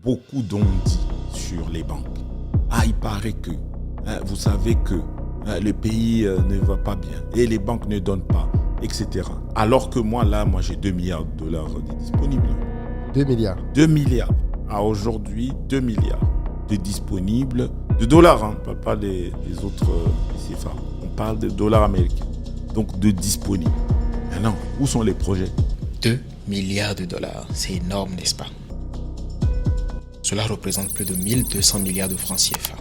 beaucoup d'ont dit sur les banques. Ah, il paraît que, vous savez que le pays ne va pas bien et les banques ne donnent pas, etc. Alors que moi, j'ai 2 milliards de dollars de disponibles. 2 milliards. 2 milliards. À aujourd'hui, 2 milliards de disponibles, de dollars, on ne parle pas des autres CFA. On parle de dollars américains. Donc de disponibles. Maintenant, où sont les projets ? 2 milliards de dollars, c'est énorme, n'est-ce pas? Cela représente plus de 1200 milliards de francs CFA.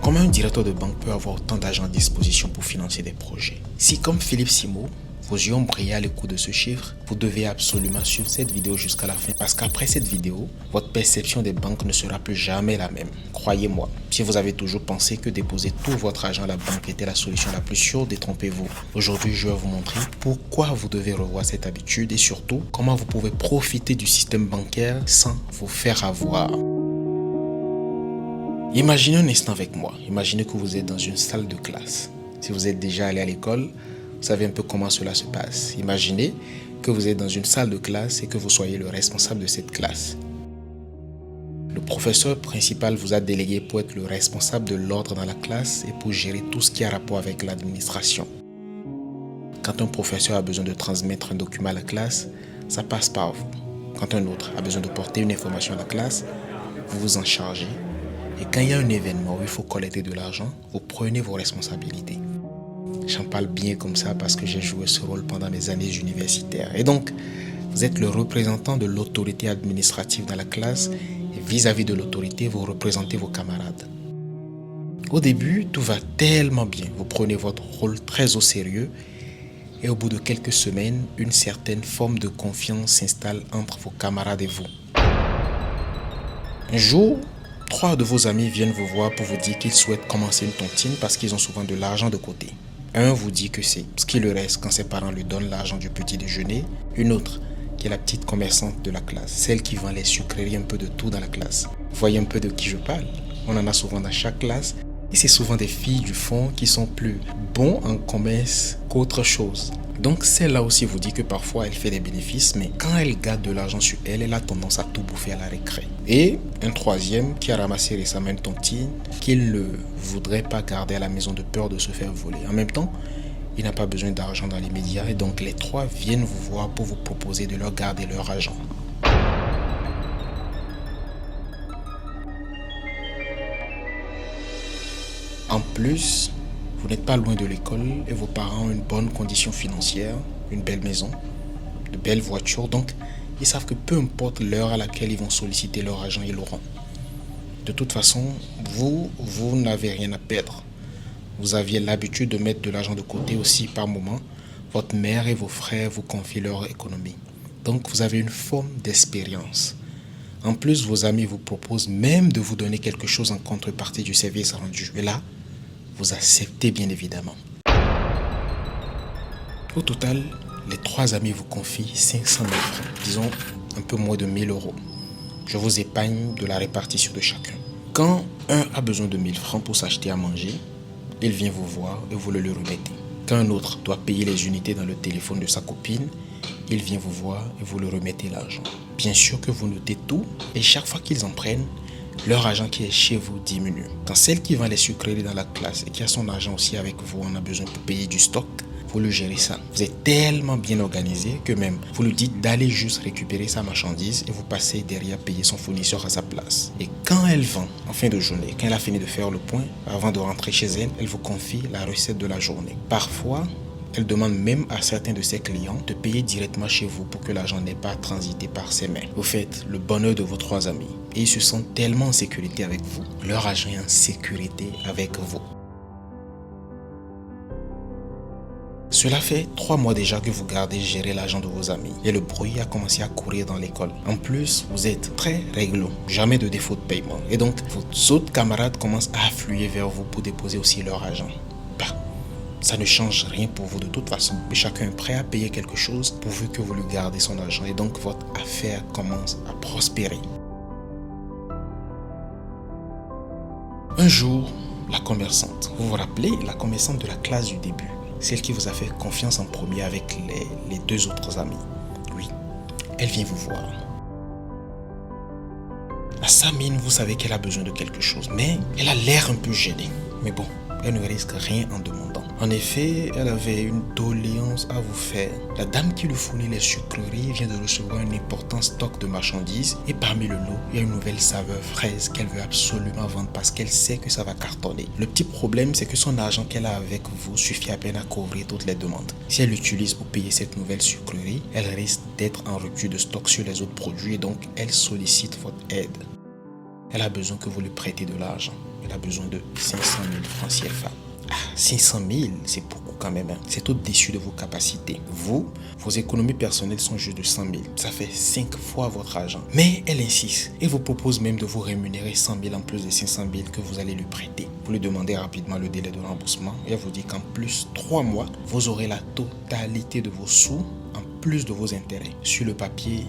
Comment un directeur de banque peut avoir autant d'argent à disposition pour financer des projets? Si, comme Philippe Simo, vos yeux ont brillé à l'écoute de ce chiffre, vous devez absolument suivre cette vidéo jusqu'à la fin parce qu'après cette vidéo, votre perception des banques ne sera plus jamais la même. Croyez-moi, si vous avez toujours pensé que déposer tout votre argent à la banque était la solution la plus sûre, détrompez-vous. Aujourd'hui, je vais vous montrer pourquoi vous devez revoir cette habitude et surtout, comment vous pouvez profiter du système bancaire sans vous faire avoir. Imaginez un instant avec moi. Imaginez que vous êtes dans une salle de classe. Si vous êtes déjà allé à l'école, vous savez un peu comment cela se passe. Imaginez que vous êtes dans une salle de classe et que vous soyez le responsable de cette classe. Le professeur principal vous a délégué pour être le responsable de l'ordre dans la classe et pour gérer tout ce qui a rapport avec l'administration. Quand un professeur a besoin de transmettre un document à la classe, ça passe par vous. Quand un autre a besoin de porter une information à la classe, vous vous en chargez. Et quand il y a un événement où il faut collecter de l'argent, vous prenez vos responsabilités. J'en parle bien comme ça parce que j'ai joué ce rôle pendant mes années universitaires. Et donc, vous êtes le représentant de l'autorité administrative dans la classe et vis-à-vis de l'autorité, vous représentez vos camarades. Au début, tout va tellement bien. Vous prenez votre rôle très au sérieux et au bout de quelques semaines, une certaine forme de confiance s'installe entre vos camarades et vous. Un jour, 3 de vos amis viennent vous voir pour vous dire qu'ils souhaitent commencer une tontine parce qu'ils ont souvent de l'argent de côté. Un vous dit que c'est ce qui lui reste quand ses parents lui donnent l'argent du petit déjeuner. Une autre, qui est la petite commerçante de la classe, celle qui vend les sucreries un peu de tout dans la classe. Vous voyez un peu de qui je parle? On en a souvent dans chaque classe. Et c'est souvent des filles du fond qui sont plus bons en commerce qu'autre chose. Donc celle-là aussi vous dit que parfois elle fait des bénéfices, mais quand elle garde de l'argent sur elle, elle a tendance à tout bouffer à la récré. Et un troisième qui a ramassé récemment une tontine qu'il ne voudrait pas garder à la maison de peur de se faire voler. En même temps, il n'a pas besoin d'argent dans les médias et donc les 3 viennent vous voir pour vous proposer de leur garder leur argent. En plus, vous n'êtes pas loin de l'école et vos parents ont une bonne condition financière, une belle maison, de belles voitures. Donc, ils savent que peu importe l'heure à laquelle ils vont solliciter leur argent, ils l'auront. De toute façon, vous n'avez rien à perdre. Vous aviez l'habitude de mettre de l'argent de côté aussi par moment. Votre mère et vos frères vous confient leur économie. Donc, vous avez une forme d'expérience. En plus, vos amis vous proposent même de vous donner quelque chose en contrepartie du service rendu. Et là, vous acceptez bien évidemment. Au total, les 3 amis vous confient 500 000 francs, disons un peu moins de 1000 euros. Je vous épargne de la répartition de chacun. Quand un a besoin de 1000 francs pour s'acheter à manger, il vient vous voir et vous le lui remettez. Quand un autre doit payer les unités dans le téléphone de sa copine, il vient vous voir et vous le remettez l'argent. Bien sûr que vous notez tout et chaque fois qu'ils en prennent, leur argent qui est chez vous diminue. Quand celle qui vend les sucreries dans la classe et qui a son argent aussi avec vous en a besoin pour payer du stock, vous le gérez ça. Vous êtes tellement bien organisé que même vous lui dites d'aller juste récupérer sa marchandise et vous passez derrière payer son fournisseur à sa place. Et quand elle vend en fin de journée, quand elle a fini de faire le point, avant de rentrer chez elle, elle vous confie la recette de la journée. Parfois, elle demande même à certains de ses clients de payer directement chez vous pour que l'argent n'ait pas transité par ses mains. Vous faites le bonheur de vos 3 amis et ils se sentent tellement en sécurité avec vous. Leur argent est en sécurité avec vous. Cela fait 3 mois déjà que vous gardez gérer l'argent de vos amis et le bruit a commencé à courir dans l'école. En plus, vous êtes très réglo, jamais de défaut de paiement. Et donc, vos autres camarades commencent à affluer vers vous pour déposer aussi leur argent. Ça ne change rien pour vous de toute façon. Mais chacun est prêt à payer quelque chose pourvu que vous lui gardez son argent. Et donc, votre affaire commence à prospérer. Un jour, la commerçante, vous vous rappelez, la commerçante de la classe du début, celle qui vous a fait confiance en premier avec les 2 autres amis. Oui, elle vient vous voir. À sa mine, vous savez qu'elle a besoin de quelque chose, mais elle a l'air un peu gênée. Mais bon, elle ne risque rien en demandant. En effet, elle avait une doléance à vous faire. La dame qui lui fournit les sucreries vient de recevoir un important stock de marchandises et parmi le lot, il y a une nouvelle saveur fraise qu'elle veut absolument vendre parce qu'elle sait que ça va cartonner. Le petit problème, c'est que son argent qu'elle a avec vous suffit à peine à couvrir toutes les demandes. Si elle l'utilise pour payer cette nouvelle sucrerie, elle risque d'être en rupture de stock sur les autres produits et donc elle sollicite votre aide. Elle a besoin que vous lui prêtez de l'argent. Elle a besoin de 500 000 francs CFA. 500 000, c'est beaucoup quand même. C'est au-dessus de vos capacités. Vous, vos économies personnelles sont juste de 100 000. Ça fait 5 fois votre argent. Mais elle insiste et vous propose même de vous rémunérer 100 000 en plus des 500 000 que vous allez lui prêter. Vous lui demandez rapidement le délai de remboursement et elle vous dit qu'en plus 3 mois, vous aurez la totalité de vos sous en plus de vos intérêts. Sur le papier,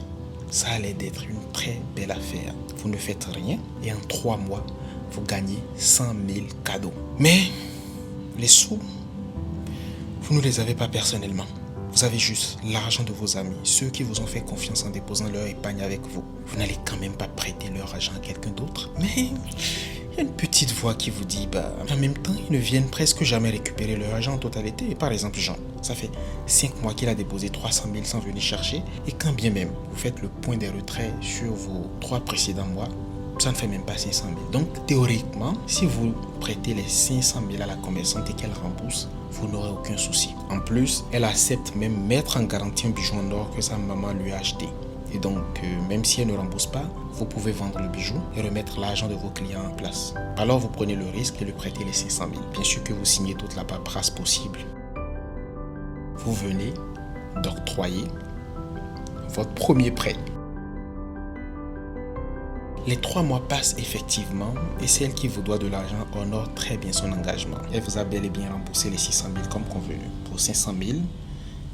ça allait d'être une très belle affaire. Vous ne faites rien et en 3 mois, vous gagnez 100 000 cadeaux. Mais les sous, vous ne les avez pas personnellement. Vous avez juste l'argent de vos amis, ceux qui vous ont fait confiance en déposant leur épargne avec vous. Vous n'allez quand même pas prêter leur argent à quelqu'un d'autre. Mais il y a une petite voix qui vous dit, en même temps, ils ne viennent presque jamais récupérer leur argent en totalité. Par exemple, Jean, ça fait 5 mois qu'il a déposé 300 000 sans venir chercher. Et quand bien même, vous faites le point des retraits sur vos 3 précédents mois, ça ne fait même pas 500 000. Donc, théoriquement, si vous prêtez les 500 000 à la commerçante et qu'elle rembourse, vous n'aurez aucun souci. En plus, elle accepte même mettre en garantie un bijou en or que sa maman lui a acheté. Et donc, même si elle ne rembourse pas, vous pouvez vendre le bijou et remettre l'argent de vos clients en place. Alors, vous prenez le risque de lui prêter les 500 000. Bien sûr que vous signez toute la paperasse possible. Vous venez d'octroyer votre premier prêt. Les 3 mois passent effectivement et celle qui vous doit de l'argent honore très bien son engagement. Elle vous a bel et bien remboursé les 600 000 comme convenu pour 500 000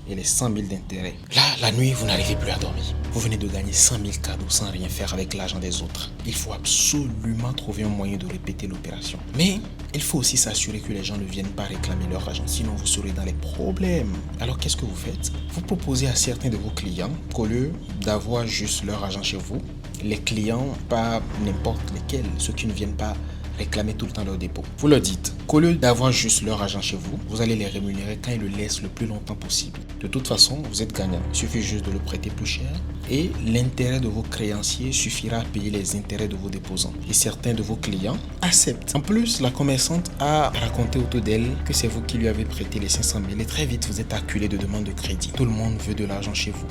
et les 100 000 d'intérêt. Là, la nuit, vous n'arrivez plus à dormir. Vous venez de gagner 100 000 cadeaux sans rien faire avec l'argent des autres. Il faut absolument trouver un moyen de répéter l'opération. Mais il faut aussi s'assurer que les gens ne viennent pas réclamer leur argent, sinon vous serez dans les problèmes. Alors qu'est-ce que vous faites? Vous proposez à certains de vos clients qu'au lieu d'avoir juste leur argent chez vous, les clients, pas n'importe lesquels, ceux qui ne viennent pas réclamer tout le temps leur dépôt. Vous leur dites qu'au lieu d'avoir juste leur argent chez vous, vous allez les rémunérer quand ils le laissent le plus longtemps possible. De toute façon, vous êtes gagnant. Il suffit juste de le prêter plus cher et l'intérêt de vos créanciers suffira à payer les intérêts de vos déposants. Et certains de vos clients acceptent. En plus, la commerçante a raconté autour d'elle que c'est vous qui lui avez prêté les 500 000 et très vite vous êtes acculé de demandes de crédit. Tout le monde veut de l'argent chez vous.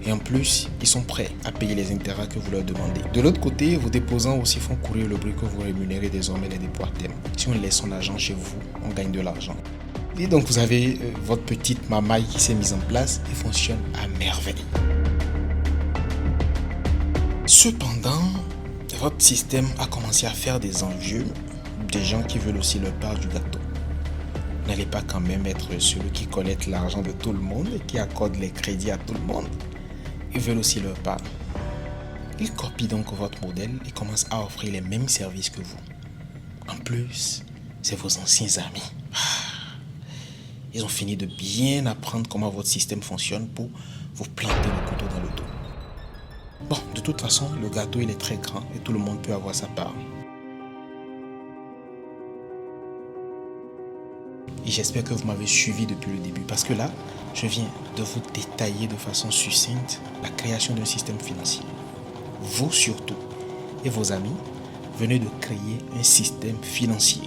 Et en plus, ils sont prêts à payer les intérêts que vous leur demandez. De l'autre côté, vos déposants aussi font courir le bruit que vous rémunérez désormais les dépôts à terme. Si on laisse son argent chez vous, on gagne de l'argent. Et donc, vous avez votre petite mamaille qui s'est mise en place et fonctionne à merveille. Cependant, votre système a commencé à faire des envieux, des gens qui veulent aussi leur part du gâteau. N'allez pas quand même être celui qui collecte l'argent de tout le monde et qui accorde les crédits à tout le monde. Ils veulent aussi leur part. Ils copient donc votre modèle et commencent à offrir les mêmes services que vous. En plus, c'est vos anciens amis. Ils ont fini de bien apprendre comment votre système fonctionne pour vous planter le couteau dans le dos. Bon, de toute façon, le gâteau il est très grand et tout le monde peut avoir sa part. Et j'espère que vous m'avez suivi depuis le début parce que là, je viens de vous détailler de façon succincte la création d'un système financier. Vous surtout et vos amis venez de créer un système financier.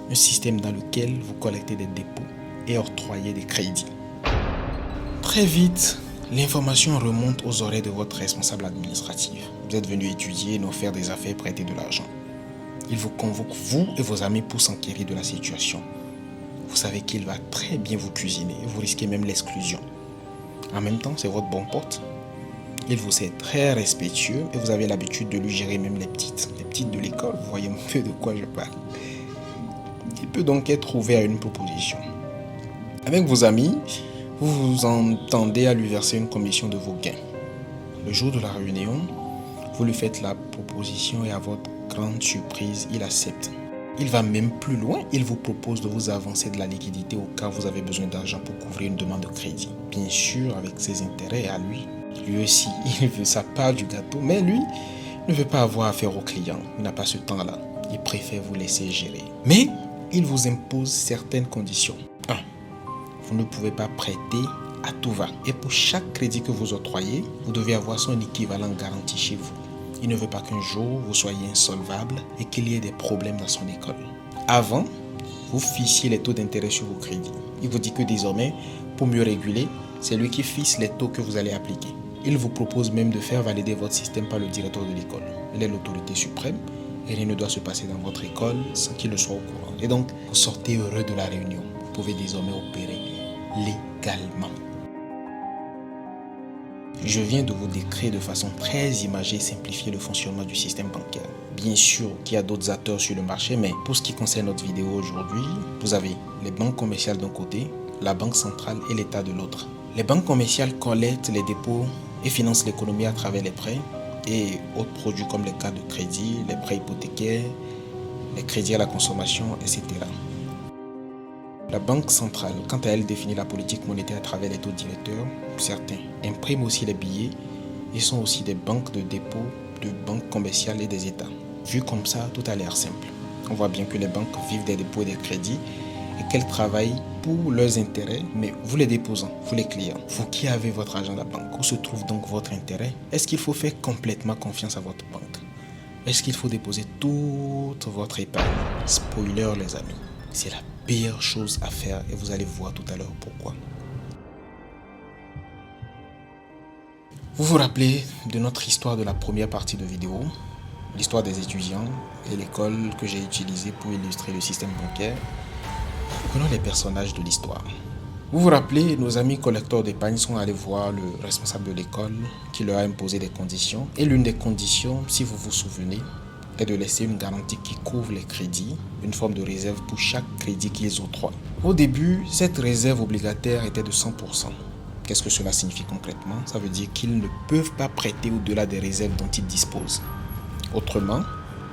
Un système dans lequel vous collectez des dépôts et octroyez des crédits. Très vite, l'information remonte aux oreilles de votre responsable administratif. Vous êtes venu étudier, non faire des affaires, prêter de l'argent. Il vous convoque, vous et vos amis, pour s'enquérir de la situation. Vous savez qu'il va très bien vous cuisiner et vous risquez même l'exclusion. En même temps, c'est votre bon pote. Il vous est très respectueux et vous avez l'habitude de lui gérer même les petites de l'école. Vous voyez un peu de quoi je parle. Il peut donc être ouvert à une proposition. Avec vos amis, vous vous entendez à lui verser une commission de vos gains. Le jour de la réunion, vous lui faites la proposition et à votre grande surprise, il accepte. Il va même plus loin, il vous propose de vous avancer de la liquidité au cas où vous avez besoin d'argent pour couvrir une demande de crédit. Bien sûr, avec ses intérêts à lui. Lui aussi, il veut sa part du gâteau, mais lui ne veut pas avoir affaire aux clients. Il n'a pas ce temps-là. Il préfère vous laisser gérer. Mais il vous impose certaines conditions. 1. Vous ne pouvez pas prêter à tout va. Et pour chaque crédit que vous octroyez, vous devez avoir son équivalent garanti chez vous. Il ne veut pas qu'un jour vous soyez insolvable et qu'il y ait des problèmes dans son école. Avant, vous fixiez les taux d'intérêt sur vos crédits. Il vous dit que désormais, pour mieux réguler, c'est lui qui fixe les taux que vous allez appliquer. Il vous propose même de faire valider votre système par le directeur de l'école. Il est l'autorité suprême et rien ne doit se passer dans votre école sans qu'il ne soit au courant. Et donc, vous sortez heureux de la réunion. Vous pouvez désormais opérer légalement. Je viens de vous décrire de façon très imagée et simplifiée le fonctionnement du système bancaire. Bien sûr qu'il y a d'autres acteurs sur le marché, mais pour ce qui concerne notre vidéo aujourd'hui, vous avez les banques commerciales d'un côté, la banque centrale et l'État de l'autre. Les banques commerciales collectent les dépôts et financent l'économie à travers les prêts et autres produits comme les cartes de crédit, les prêts hypothécaires, les crédits à la consommation, etc. La banque centrale, quant à elle, définit la politique monétaire à travers les taux directeurs. Certains impriment aussi les billets et sont aussi des banques de dépôt, de banques commerciales et des États. Vu comme ça, tout a l'air simple. On voit bien que les banques vivent des dépôts et des crédits et qu'elles travaillent pour leurs intérêts, mais vous les déposants, vous les clients, vous qui avez votre argent à la banque, où se trouve donc votre intérêt? Est-ce qu'il faut faire complètement confiance à votre banque? Est-ce qu'il faut déposer toute votre épargne? Spoiler les amis, c'est la pire chose à faire et vous allez voir tout à l'heure pourquoi. Vous vous rappelez de notre histoire de la première partie de vidéo, l'histoire des étudiants et l'école que j'ai utilisée pour illustrer le système bancaire. Prenons les personnages de l'histoire. Vous vous rappelez, nos amis collecteurs d'épargne sont allés voir le responsable de l'école qui leur a imposé des conditions. Et l'une des conditions, si vous vous souvenez, est de laisser une garantie qui couvre les crédits, une forme de réserve pour chaque crédit qu'ils octroient. Au début, cette réserve obligataire était de 100%. Qu'est-ce que cela signifie concrètement? Ça veut dire qu'ils ne peuvent pas prêter au-delà des réserves dont ils disposent. Autrement,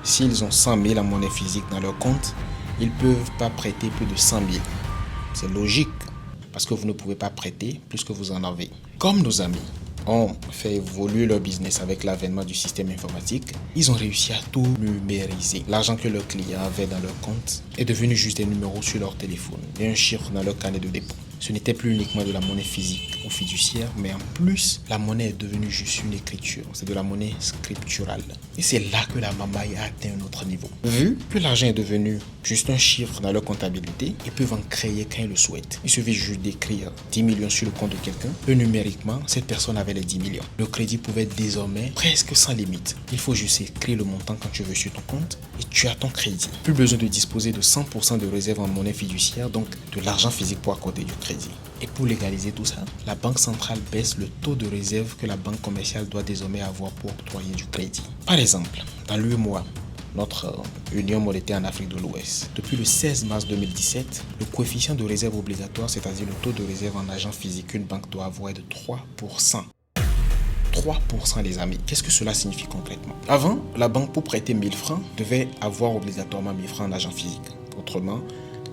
s'ils ont 100 000 en monnaie physique dans leur compte, ils ne peuvent pas prêter plus de 100 000. C'est logique, parce que vous ne pouvez pas prêter plus que vous en avez. Comme nos amis ont fait évoluer leur business avec l'avènement du système informatique, ils ont réussi à tout numériser. L'argent que leurs clients avaient dans leur compte est devenu juste des numéros sur leur téléphone et un chiffre dans leur carnet de dépôt. Ce n'était plus uniquement de la monnaie physique ou fiduciaire, mais en plus, la monnaie est devenue juste une écriture. C'est de la monnaie scripturale. Et c'est là que la mamaille a atteint un autre niveau. Vu que l'argent est devenu juste un chiffre dans leur comptabilité, ils peuvent en créer quand ils le souhaitent. Il suffit juste d'écrire 10 millions sur le compte de quelqu'un. Et numériquement, cette personne avait les 10 millions. Le crédit pouvait être désormais presque sans limite. Il faut juste écrire le montant quand tu veux sur ton compte et tu as ton crédit. Plus besoin de disposer de 100% de réserve en monnaie fiduciaire, donc de l'argent physique pour accorder du crédit. Et pour légaliser tout ça, la banque centrale baisse le taux de réserve que la banque commerciale doit désormais avoir pour octroyer du crédit. Par exemple, dans l'UEMOA, notre union monétaire en Afrique de l'Ouest, depuis le 16 mars 2017, le coefficient de réserve obligatoire, c'est-à-dire le taux de réserve en argent physique qu'une banque doit avoir est de 3%. 3% les amis. Qu'est-ce que cela signifie concrètement? Avant, la banque pour prêter 1000 francs devait avoir obligatoirement 1000 francs en argent physique. Autrement,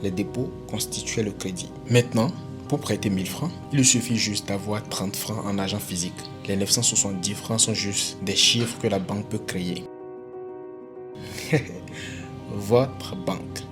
les dépôts constituaient le crédit. Maintenant, pour prêter 1000 francs, il suffit juste d'avoir 30 francs en argent physique. Les 970 francs sont juste des chiffres que la banque peut créer. Votre banque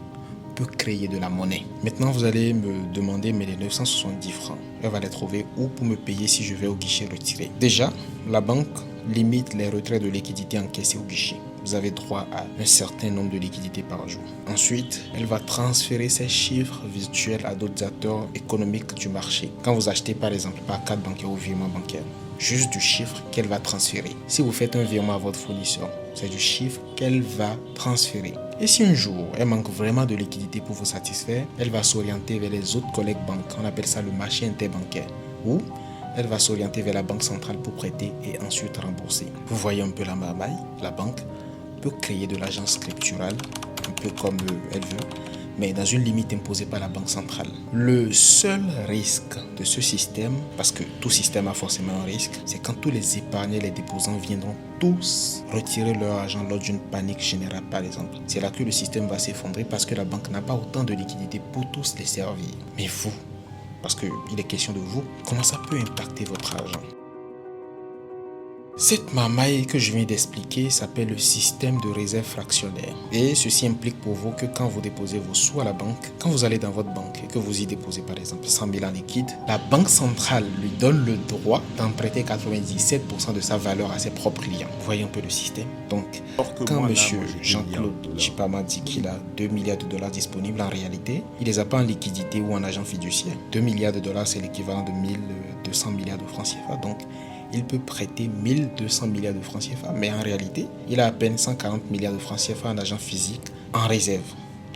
peut créer de la monnaie. Maintenant, vous allez me demander, mais les 970 francs, elle va les trouver où pour me payer si je vais au guichet retirer? Déjà, la banque limite les retraits de liquidités encaissés au guichet. Vous avez droit à un certain nombre de liquidités par jour. Ensuite, elle va transférer ces chiffres virtuels à d'autres acteurs économiques du marché. Quand vous achetez par exemple par carte bancaire ou virement bancaire, juste du chiffre qu'elle va transférer. Si vous faites un virement à votre fournisseur, c'est du chiffre qu'elle va transférer. Et si un jour, elle manque vraiment de liquidité pour vous satisfaire, elle va s'orienter vers les autres collègues banques. On appelle ça le marché interbancaire. Ou elle va s'orienter vers la banque centrale pour prêter et ensuite rembourser. Vous voyez un peu la marmaille. La banque peut créer de l'argent scriptural, un peu comme elle veut, mais dans une limite imposée par la banque centrale. Le seul risque de ce système, parce que tout système a forcément un risque, c'est quand tous les épargnants et les déposants viendront tous retirer leur argent lors d'une panique générale par exemple. C'est là que le système va s'effondrer parce que la banque n'a pas autant de liquidités pour tous les servir. Mais vous, parce qu'il est question de vous, comment ça peut impacter votre argent? Cette marmaille que je viens d'expliquer s'appelle le système de réserve fractionnaire. Et ceci implique pour vous que quand vous déposez vos sous à la banque, quand vous allez dans votre banque et que vous y déposez par exemple 100 000 en liquide, la banque centrale lui donne le droit d'emprunter 97% de sa valeur à ses propres clients. Vous voyez un peu le système? Donc, quand monsieur Jean-Claude Chipama dit qu'il a 2 milliards de dollars disponibles, en réalité, il les a pas en liquidité ou en agent fiduciaire. 2 milliards de dollars, c'est l'équivalent de 1200 milliards de francs CFA. Donc, il peut prêter 1200 milliards de francs CFA, mais en réalité, il a à peine 140 milliards de francs CFA en argent physique en réserve.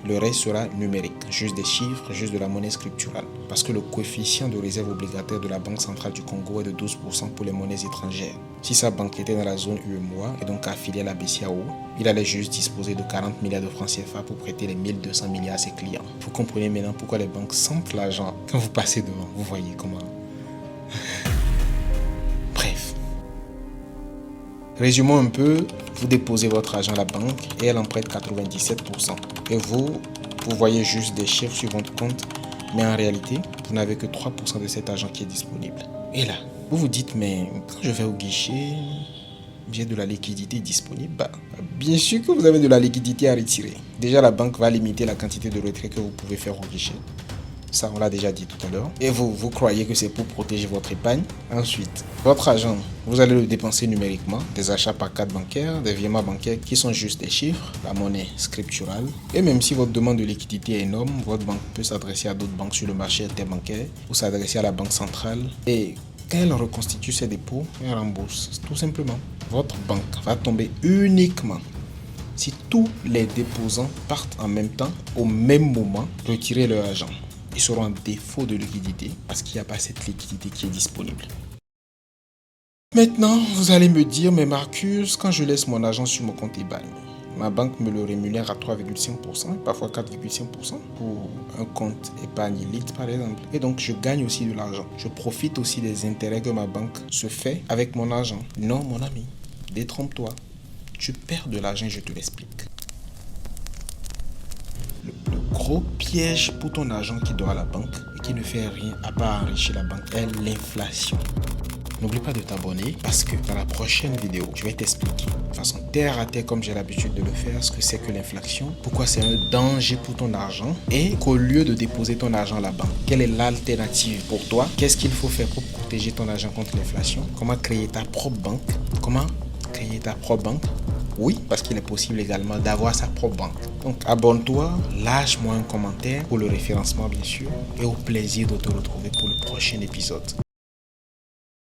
Le reste sera numérique, juste des chiffres, juste de la monnaie scripturale. Parce que le coefficient de réserve obligataire de la Banque centrale du Congo est de 12% pour les monnaies étrangères. Si sa banque était dans la zone UEMOA et donc affiliée à la BCAO, il allait juste disposer de 40 milliards de francs CFA pour prêter les 1200 milliards à ses clients. Vous comprenez maintenant pourquoi les banques sentent l'argent quand vous passez devant. Vous voyez comment... Bref. Résumons un peu, vous déposez votre argent à la banque et elle en prête 97%. Et vous voyez juste des chiffres sur votre compte, mais en réalité, vous n'avez que 3% de cet argent qui est disponible. Et là, vous vous dites, mais quand je vais au guichet, j'ai de la liquidité disponible. Bien sûr que vous avez de la liquidité à retirer. Déjà, la banque va limiter la quantité de retrait que vous pouvez faire au guichet. Ça, on l'a déjà dit tout à l'heure. Et vous croyez que c'est pour protéger votre épargne. Ensuite, votre argent, vous allez le dépenser numériquement. Des achats par carte bancaire, des virements bancaires qui sont juste des chiffres, la monnaie scripturale. Et même si votre demande de liquidité est énorme, votre banque peut s'adresser à d'autres banques sur le marché interbancaire ou s'adresser à la banque centrale. Et quand elle reconstitue ses dépôts, elle rembourse. Tout simplement. Votre banque va tomber uniquement si tous les déposants partent en même temps, au même moment, retirer leur argent. Ils seront en défaut de liquidité parce qu'il n'y a pas cette liquidité qui est disponible. Maintenant, vous allez me dire, mais Marcus, quand je laisse mon argent sur mon compte épargne, ma banque me le rémunère à 3,5%, parfois 4,5% pour un compte épargne élite par exemple. Et donc, je gagne aussi de l'argent. Je profite aussi des intérêts que ma banque se fait avec mon argent. Non, mon ami, détrompe-toi. Tu perds de l'argent, je te l'explique. Le plus gros piège pour ton argent qui dort à la banque et qui ne fait rien à part enrichir la banque est l'inflation. N'oublie pas de t'abonner parce que dans la prochaine vidéo, je vais t'expliquer de façon terre à terre comme j'ai l'habitude de le faire ce que c'est que l'inflation, pourquoi c'est un danger pour ton argent et qu'au lieu de déposer ton argent à la banque, quelle est l'alternative pour toi? Qu'est-ce qu'il faut faire pour protéger ton argent contre l'inflation? Comment créer ta propre banque? Comment créer ta propre banque? Oui, parce qu'il est possible également d'avoir sa propre banque. Donc abonne-toi, lâche-moi un commentaire pour le référencement bien sûr et au plaisir de te retrouver pour le prochain épisode.